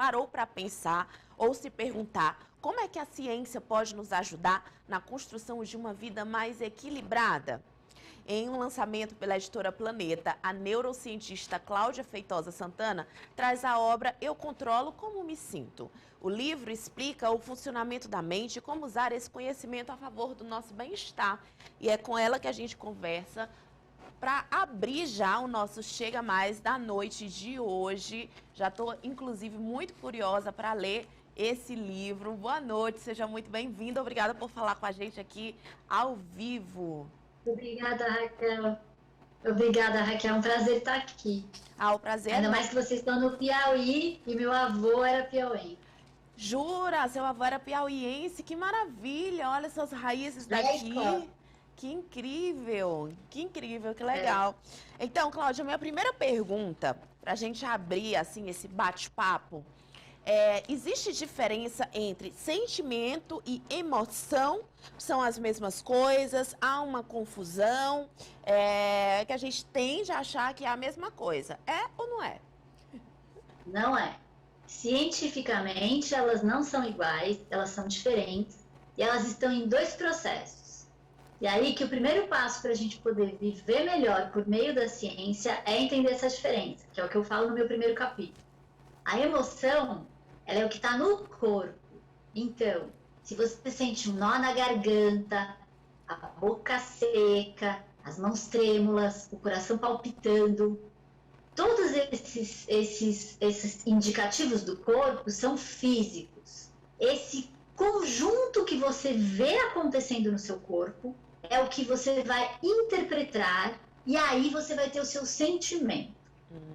parou para pensar ou se perguntar como é que a ciência pode nos ajudar na construção de uma vida mais equilibrada? Em um lançamento pela editora Planeta, a neurocientista Cláudia Feitosa Santana traz a obra Eu Controlo Como Me Sinto. O livro explica o funcionamento da mente e como usar esse conhecimento a favor do nosso bem-estar. E é com ela que a gente conversa para abrir já o nosso Chega Mais da noite de hoje. Já estou, inclusive, muito curiosa para ler esse livro. Boa noite, seja muito bem-vinda. Obrigada por falar com a gente aqui ao vivo. Obrigada, Raquel. Obrigada, Raquel. É um prazer estar aqui. O prazer Ainda mais que vocês estão no Piauí e meu avô era piauí. Jura? Seu avô era piauiense? Que maravilha! Olha suas raízes daqui. Que incrível, que legal. Então, Cláudia, minha primeira pergunta, para a gente abrir assim esse bate-papo, existe diferença entre sentimento e emoção? São as mesmas coisas? Há uma confusão? Que a gente tende a achar que é a mesma coisa. É ou não é? Não é. Cientificamente, elas não são iguais, elas são diferentes e elas estão em dois processos. E aí que o primeiro passo para a gente poder viver melhor por meio da ciência é entender essa diferença, que é o que eu falo no meu primeiro capítulo. A emoção, ela é o que está no corpo. Então, se você sente um nó na garganta, a boca seca, as mãos trêmulas, o coração palpitando, todos esses indicativos do corpo são físicos. Esse conjunto que você vê acontecendo no seu corpo é o que você vai interpretar e aí você vai ter o seu sentimento.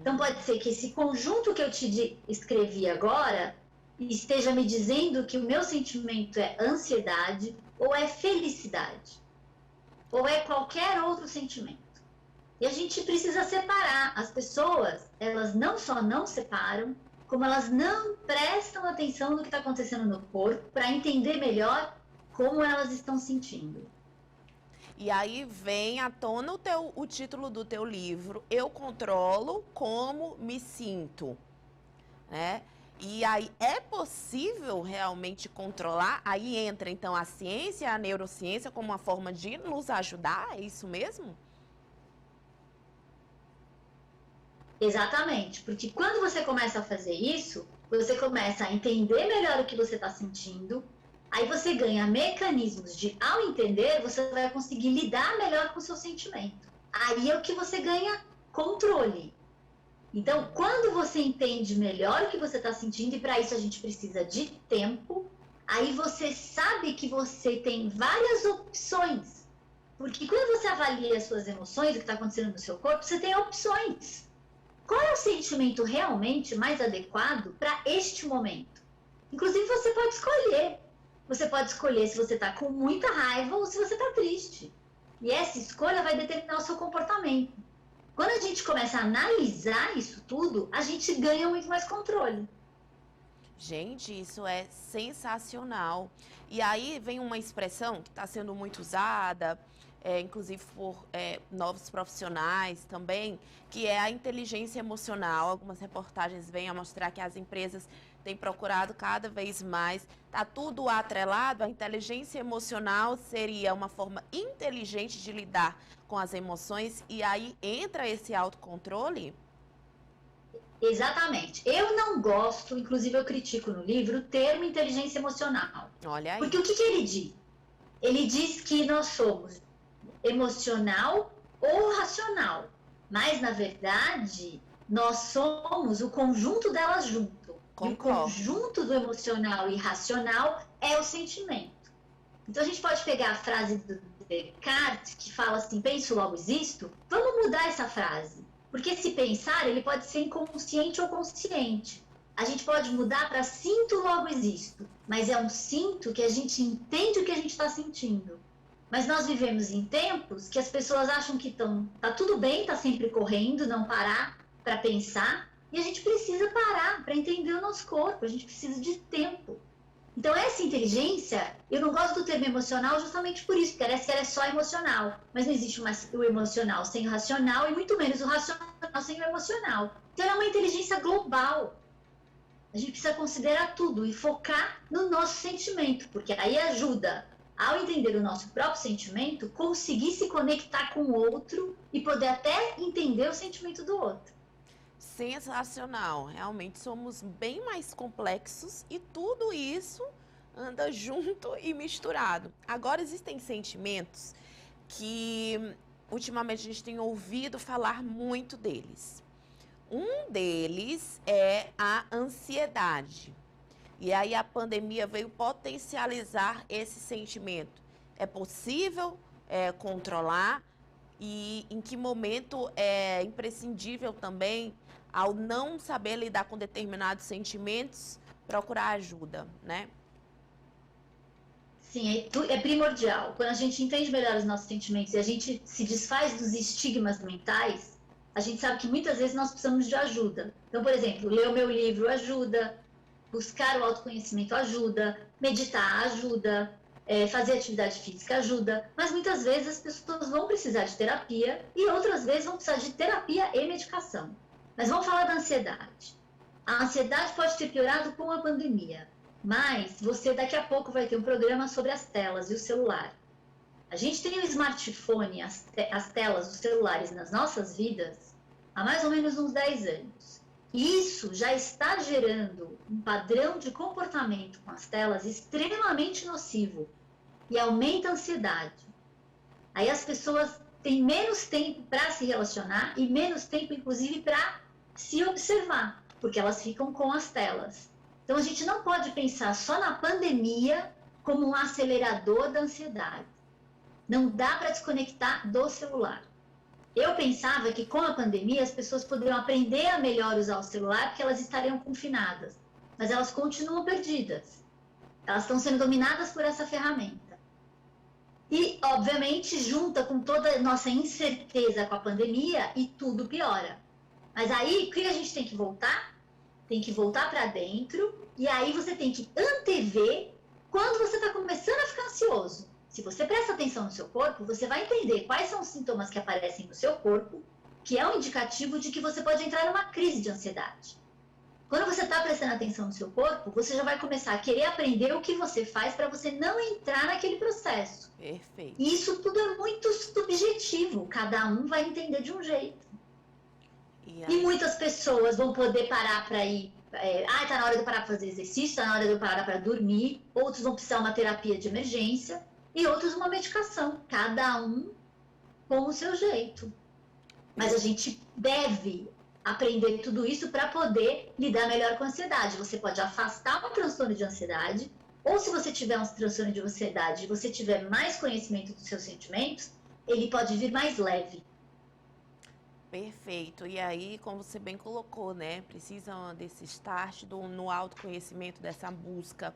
Então pode ser que esse conjunto que eu te escrevi agora esteja me dizendo que o meu sentimento é ansiedade ou é felicidade ou é qualquer outro sentimento. E a gente precisa separar. As pessoas, elas não só não separam, como elas não prestam atenção no que está acontecendo no corpo para entender melhor como elas estão sentindo. E aí vem à tona o título do teu livro, Eu Controlo Como Me Sinto, né? E aí é possível realmente controlar? Aí entra então a ciência, a neurociência como uma forma de nos ajudar, é isso mesmo? Exatamente, porque quando você começa a fazer isso, você começa a entender melhor o que você está sentindo, aí você ganha mecanismos de, ao entender, você vai conseguir lidar melhor com o seu sentimento. Aí é o que você ganha controle. Então, quando você entende melhor o que você está sentindo, e para isso a gente precisa de tempo, aí você sabe que você tem várias opções. Porque quando você avalia as suas emoções, o que está acontecendo no seu corpo, você tem opções. Qual é o sentimento realmente mais adequado para este momento? Inclusive, você pode escolher. Você pode escolher se você está com muita raiva ou se você está triste. E essa escolha vai determinar o seu comportamento. Quando a gente começa a analisar isso tudo, a gente ganha muito mais controle. Gente, isso é sensacional. E aí vem uma expressão que está sendo muito usada, inclusive por novos profissionais também, que é a inteligência emocional. Algumas reportagens vêm a mostrar que as empresas têm procurado cada vez mais. Está tudo atrelado. A inteligência emocional seria uma forma inteligente de lidar com as emoções e aí entra esse autocontrole? Exatamente. Eu não gosto, inclusive eu critico no livro, o termo inteligência emocional. Olha aí. Porque o que ele diz? Ele diz que nós somos emocional ou racional. Mas, na verdade, nós somos o conjunto delas junto. E o conjunto do emocional e racional é o sentimento. Então, a gente pode pegar a frase do Descartes, que fala assim, penso, logo existo. Vamos mudar essa frase. Porque esse pensar, ele pode ser inconsciente ou consciente. A gente pode mudar para sinto, logo existo. Mas é um sinto que a gente entende o que a gente está sentindo. Mas nós vivemos em tempos que as pessoas acham que tá tudo bem, tá sempre correndo, não parar para pensar. E a gente precisa parar para entender o nosso corpo, a gente precisa de tempo. Então essa inteligência, eu não gosto do termo emocional justamente por isso, porque parece que ela é só emocional. Mas não existe o emocional sem o racional e muito menos o racional sem o emocional. Então ela é uma inteligência global. A gente precisa considerar tudo e focar no nosso sentimento, porque aí ajuda, ao entender o nosso próprio sentimento, conseguir se conectar com o outro e poder até entender o sentimento do outro. Sensacional. Realmente somos bem mais complexos e tudo isso anda junto e misturado. Agora, existem sentimentos que ultimamente a gente tem ouvido falar muito deles. Um deles é a ansiedade. E aí a pandemia veio potencializar esse sentimento. É possível controlar? E em que momento é imprescindível também, ao não saber lidar com determinados sentimentos, procurar ajuda, né? Sim, é primordial. Quando a gente entende melhor os nossos sentimentos e a gente se desfaz dos estigmas mentais, a gente sabe que muitas vezes nós precisamos de ajuda. Então, por exemplo, ler o meu livro ajuda, buscar o autoconhecimento ajuda, meditar ajuda, fazer atividade física ajuda, mas muitas vezes as pessoas vão precisar de terapia e outras vezes vão precisar de terapia e medicação. Mas vamos falar da ansiedade. A ansiedade pode ter piorado com a pandemia, mas você daqui a pouco vai ter um programa sobre as telas e o celular. A gente tem o smartphone, as telas, os celulares nas nossas vidas há mais ou menos uns 10 anos. E isso já está gerando um padrão de comportamento com as telas extremamente nocivo e aumenta a ansiedade. Aí as pessoas têm menos tempo para se relacionar e menos tempo, inclusive, para se observar, porque elas ficam com as telas. Então a gente não pode pensar só na pandemia como um acelerador da ansiedade. Não dá para desconectar do celular. Eu pensava que com a pandemia as pessoas poderiam aprender a melhor usar o celular porque elas estariam confinadas, mas elas continuam perdidas. Elas estão sendo dominadas por essa ferramenta. E, obviamente, junta com toda a nossa incerteza com a pandemia e tudo piora. Mas aí, o que a gente tem que voltar? Tem que voltar para dentro e aí você tem que antever quando você está começando a ficar ansioso. Se você presta atenção no seu corpo, você vai entender quais são os sintomas que aparecem no seu corpo, que é um indicativo de que você pode entrar numa crise de ansiedade. Quando você está prestando atenção no seu corpo, você já vai começar a querer aprender o que você faz para você não entrar naquele processo. Perfeito. E isso tudo é muito subjetivo, cada um vai entender de um jeito. E muitas pessoas vão poder parar para ir, tá na hora de eu parar para fazer exercício, tá na hora de eu parar para dormir, outros vão precisar de uma terapia de emergência, e outros uma medicação, cada um com o seu jeito. Mas a gente deve aprender tudo isso para poder lidar melhor com a ansiedade. Você pode afastar um transtorno de ansiedade, ou se você tiver um transtorno de ansiedade e você tiver mais conhecimento dos seus sentimentos, ele pode vir mais leve. Perfeito. E aí, como você bem colocou, né? Precisa desse start no autoconhecimento, dessa busca.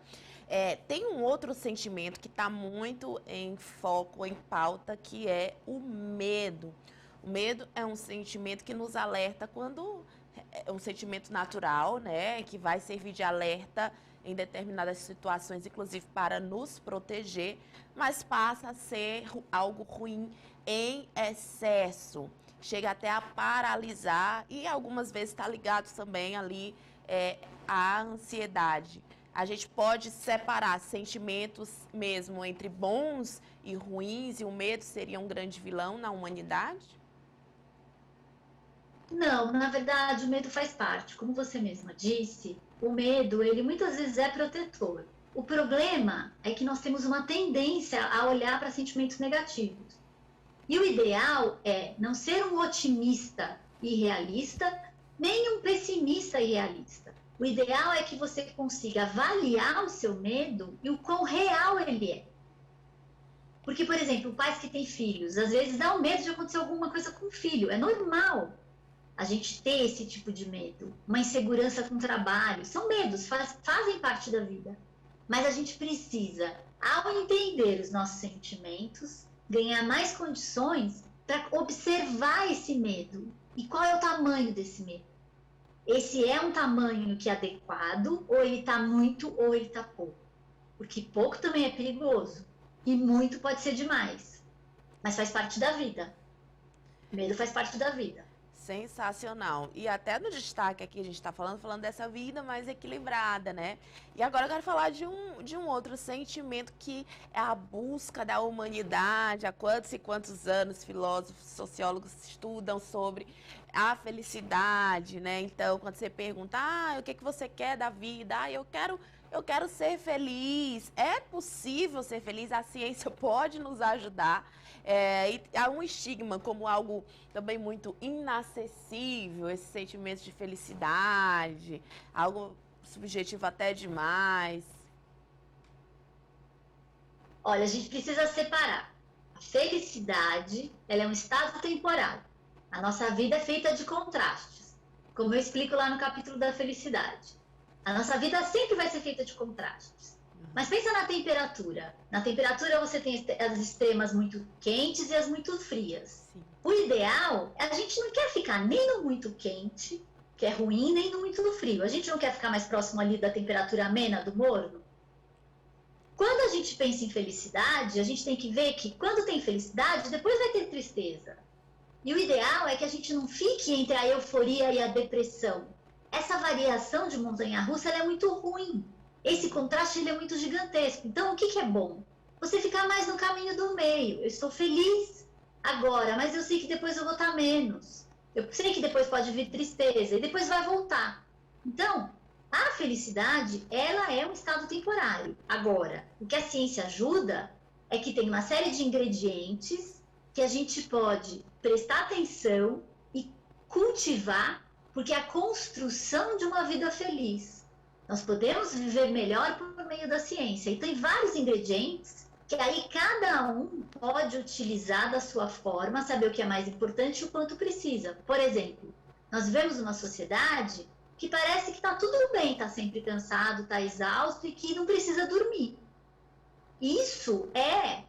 Tem um outro sentimento que está muito em foco, em pauta, que é o medo. O medo é um sentimento que nos alerta quando é um sentimento natural, né? Que vai servir de alerta em determinadas situações, inclusive para nos proteger, mas passa a ser algo ruim em excesso. Chega até a paralisar e algumas vezes está ligado também ali à ansiedade. A gente pode separar sentimentos mesmo entre bons e ruins, e o medo seria um grande vilão na humanidade? Não, na verdade o medo faz parte. Como você mesma disse, o medo, ele muitas vezes é protetor. O problema é que nós temos uma tendência a olhar para sentimentos negativos. E o ideal é não ser um otimista irrealista, nem um pessimista irrealista. O ideal é que você consiga avaliar o seu medo e o quão real ele é. Porque, por exemplo, pais que têm filhos, às vezes dá um medo de acontecer alguma coisa com o filho. É normal a gente ter esse tipo de medo. Uma insegurança com o trabalho. São medos, fazem parte da vida. Mas a gente precisa, ao entender os nossos sentimentos, ganhar mais condições para observar esse medo. E qual é o tamanho desse medo? Esse é um tamanho que é adequado, ou ele está muito, ou ele está pouco. Porque pouco também é perigoso. E muito pode ser demais. Mas faz parte da vida. Medo faz parte da vida. Sensacional. E até no destaque aqui a gente está falando dessa vida mais equilibrada, né? E agora eu quero falar de um outro sentimento que é a busca da humanidade. Há quantos e quantos anos filósofos, sociólogos estudam sobre a felicidade, né? Então, quando você pergunta, o que você quer da vida? Eu quero ser feliz. É possível ser feliz? A ciência pode nos ajudar. E há um estigma como algo também muito inacessível, esse sentimento de felicidade, algo subjetivo até demais. Olha, a gente precisa separar. A felicidade, ela é um estado temporário. A nossa vida é feita de contrastes, como eu explico lá no capítulo da felicidade. A nossa vida sempre vai ser feita de contrastes. Mas pensa na temperatura. Na temperatura você tem as extremas muito quentes e as muito frias. Sim. O ideal, a gente não quer ficar nem no muito quente, que é ruim, nem no muito frio. A gente não quer ficar mais próximo ali da temperatura amena do morno. Quando a gente pensa em felicidade, a gente tem que ver que quando tem felicidade, depois vai ter tristeza. E o ideal é que a gente não fique entre a euforia e a depressão. Essa variação de montanha-russa é muito ruim. Esse contraste ele é muito gigantesco. Então, o que é bom? Você ficar mais no caminho do meio. Eu estou feliz agora, mas eu sei que depois eu vou estar menos. Eu sei que depois pode vir tristeza e depois vai voltar. Então, a felicidade, ela é um estado temporário. Agora, o que a ciência ajuda é que tem uma série de ingredientes que a gente pode prestar atenção e cultivar, porque é a construção de uma vida feliz. Nós podemos viver melhor por meio da ciência. E tem vários ingredientes que aí cada um pode utilizar da sua forma, saber o que é mais importante e o quanto precisa. Por exemplo, nós vivemos uma sociedade que parece que está tudo bem, está sempre cansado, está exausto e que não precisa dormir. Isso é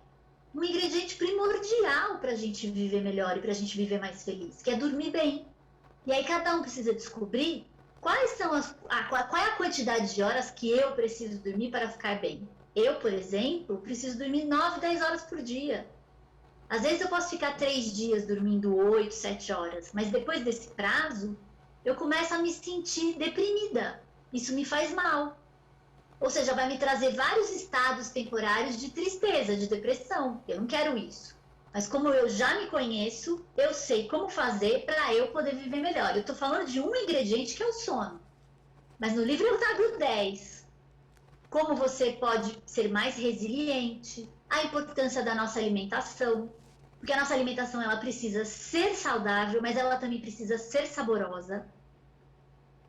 um ingrediente primordial para a gente viver melhor e para a gente viver mais feliz, que é dormir bem. E aí cada um precisa descobrir qual é a quantidade de horas que eu preciso dormir para ficar bem. Eu, por exemplo, preciso dormir 9, 10 horas por dia. Às vezes eu posso ficar 3 dias dormindo 8, 7 horas, mas depois desse prazo, eu começo a me sentir deprimida. Isso me faz mal. Ou seja, vai me trazer vários estados temporários de tristeza, de depressão. Eu não quero isso. Mas como eu já me conheço, eu sei como fazer para eu poder viver melhor. Eu estou falando de um ingrediente que é o sono. Mas no livro eu trago 10. Como você pode ser mais resiliente, a importância da nossa alimentação. Porque a nossa alimentação ela precisa ser saudável, mas ela também precisa ser saborosa.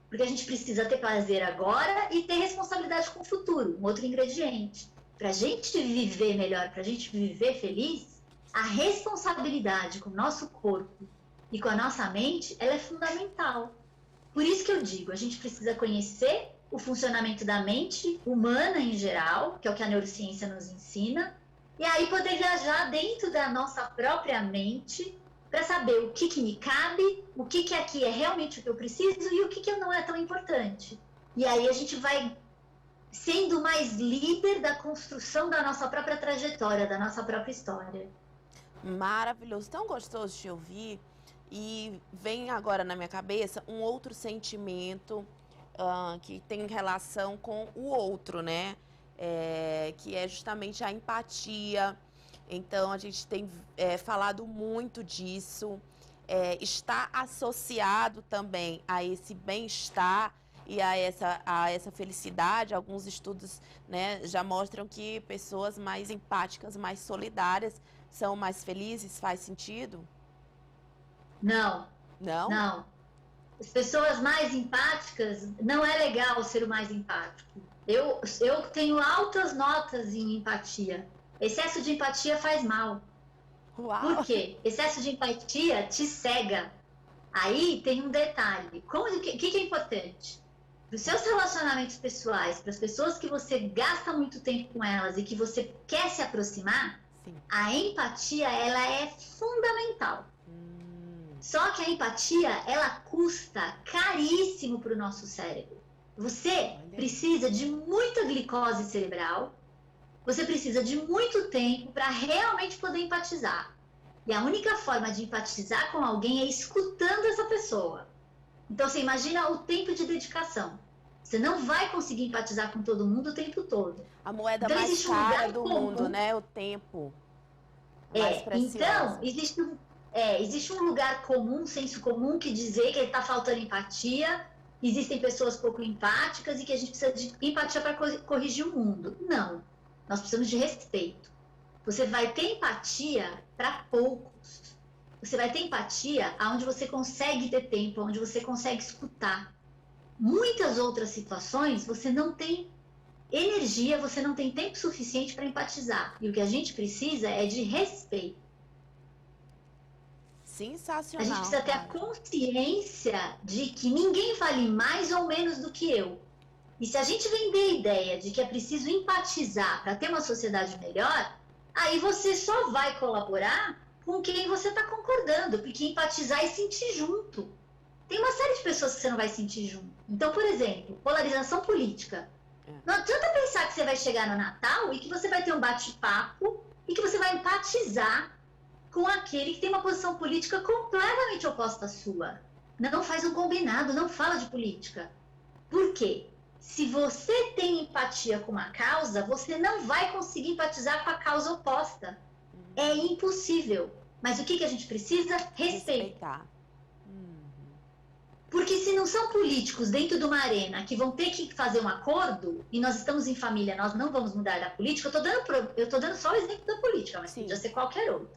Porque a gente precisa ter prazer agora e ter responsabilidade com o futuro, um outro ingrediente. Para a gente viver melhor, para a gente viver feliz, a responsabilidade com o nosso corpo e com a nossa mente, ela é fundamental. Por isso que eu digo, a gente precisa conhecer o funcionamento da mente humana em geral, que é o que a neurociência nos ensina, e aí poder viajar dentro da nossa própria mente para saber o que me cabe, o que aqui é realmente o que eu preciso e o que não é tão importante. E aí a gente vai sendo mais líder da construção da nossa própria trajetória, da nossa própria história. Maravilhoso, tão gostoso de ouvir. E vem agora na minha cabeça um outro sentimento que tem relação com o outro, né? Que é justamente a empatia. Então, a gente tem falado muito disso. Está associado também a esse bem-estar e a essa felicidade. Alguns estudos, né, já mostram que pessoas mais empáticas, mais solidárias, são mais felizes. Faz sentido? Não. Não? Não. As pessoas mais empáticas, não é legal ser o mais empático. Eu tenho altas notas em empatia. Excesso de empatia faz mal. Uau. Por quê? Excesso de empatia te cega. Aí tem um detalhe. O que é importante? Para os seus relacionamentos pessoais, para as pessoas que você gasta muito tempo com elas e que você quer se aproximar, sim, a empatia ela é fundamental. Só que a empatia, ela custa caríssimo para o nosso cérebro. Você precisa de muita glicose cerebral, você precisa de muito tempo para realmente poder empatizar. E a única forma de empatizar com alguém é escutando essa pessoa. Então, você imagina o tempo de dedicação. Você não vai conseguir empatizar com todo mundo o tempo todo. A moeda Então, mais existe um cara lugar do comum. mundo, né? O tempo. Mais precioso. Então, existe um lugar comum, um senso comum, que dizer que está faltando empatia, existem pessoas pouco empáticas e que a gente precisa de empatia para corrigir o mundo. Não. Nós precisamos de respeito. Você vai ter empatia para poucos. Você vai ter empatia onde você consegue ter tempo, onde você consegue escutar. Muitas outras situações você não tem energia, você não tem tempo suficiente para empatizar. E o que a gente precisa é de respeito. Sensacional. A gente precisa ter a consciência de que ninguém vale mais ou menos do que eu. E se a gente vender a ideia de que é preciso empatizar para ter uma sociedade melhor, aí você só vai colaborar com quem você está concordando, porque empatizar é sentir junto. Tem uma série de pessoas que você não vai sentir junto. Então, por exemplo, polarização política. Não adianta pensar que você vai chegar no Natal e que você vai ter um bate-papo e que você vai empatizar com aquele que tem uma posição política completamente oposta à sua. Não faz um combinado, não fala de política. Por quê? Se você tem empatia com uma causa, você não vai conseguir empatizar com a causa oposta. É impossível. Mas o que a gente precisa? Respeitar. Porque se não são políticos dentro de uma arena que vão ter que fazer um acordo, e nós estamos em família, nós não vamos mudar da política, eu estou dando só o exemplo da política, mas podia ser qualquer outro.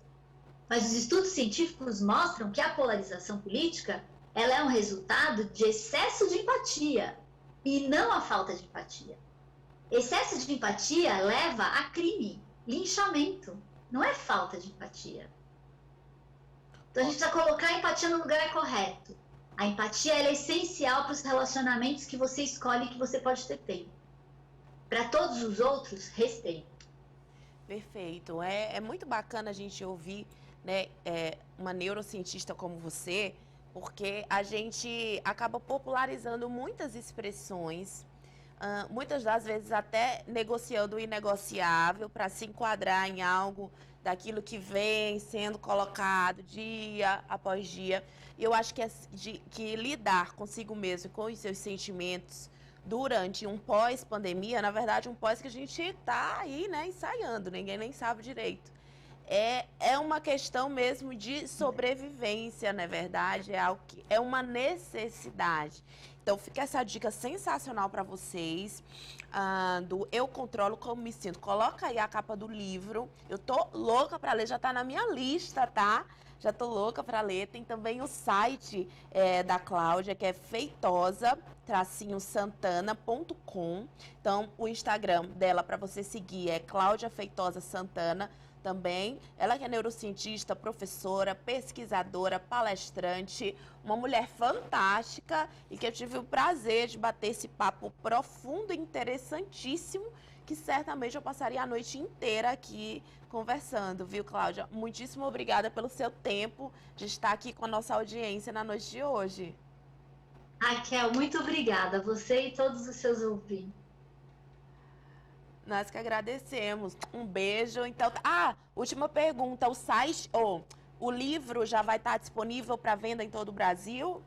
Mas os estudos científicos mostram que a polarização política, ela é um resultado de excesso de empatia, e não a falta de empatia. Excesso de empatia leva a crime, linchamento, não é falta de empatia. Então a gente precisa colocar a empatia no lugar correto. A empatia ela é essencial para os relacionamentos que você escolhe, que você pode ter tempo. Para todos os outros, respeito. Perfeito. É muito bacana a gente ouvir, né, uma neurocientista como você, porque a gente acaba popularizando muitas expressões, muitas das vezes até negociando o inegociável para se enquadrar em algo daquilo que vem sendo colocado dia após dia. E eu acho que lidar consigo mesmo, com os seus sentimentos durante um pós-pandemia, na verdade um pós que a gente está aí, né, ensaiando, ninguém nem sabe direito. É uma questão mesmo de sobrevivência, não é verdade? É algo que é uma necessidade. Então fica essa dica sensacional para vocês, do Eu Controlo Como Me Sinto. Coloca aí a capa do livro. Eu tô louca para ler, já tá na minha lista, tá? Já tô louca para ler. Tem também o site da Cláudia, que é feitosa-santana.com. Então, o Instagram dela para você seguir é Cláudia Feitosa Santana também. Ela que é neurocientista, professora, pesquisadora, palestrante, uma mulher fantástica e que eu tive o prazer de bater esse papo profundo e interessantíssimo, que certamente eu passaria a noite inteira aqui conversando, viu, Cláudia? Muitíssimo obrigada pelo seu tempo de estar aqui com a nossa audiência na noite de hoje. Raquel, muito obrigada. Você e todos os seus ouvintes. Nós que agradecemos. Um beijo. Então, última pergunta. O site, o livro já vai estar disponível para venda em todo o Brasil?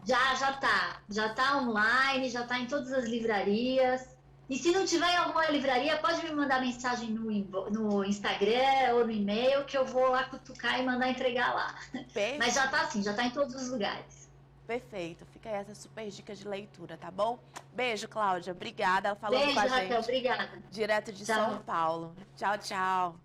Já tá. Já tá online, já tá em todas as livrarias. E se não tiver em alguma livraria, pode me mandar mensagem no Instagram ou no e-mail, que eu vou lá cutucar e mandar entregar lá. Perfeito. Mas já tá assim, já tá em todos os lugares. Perfeito. Fica aí essa super dica de leitura, tá bom? Beijo, Cláudia. Obrigada. Ela falou com a gente. Beijo, Raquel. Obrigada. Direto de São Paulo. Tchau, tchau.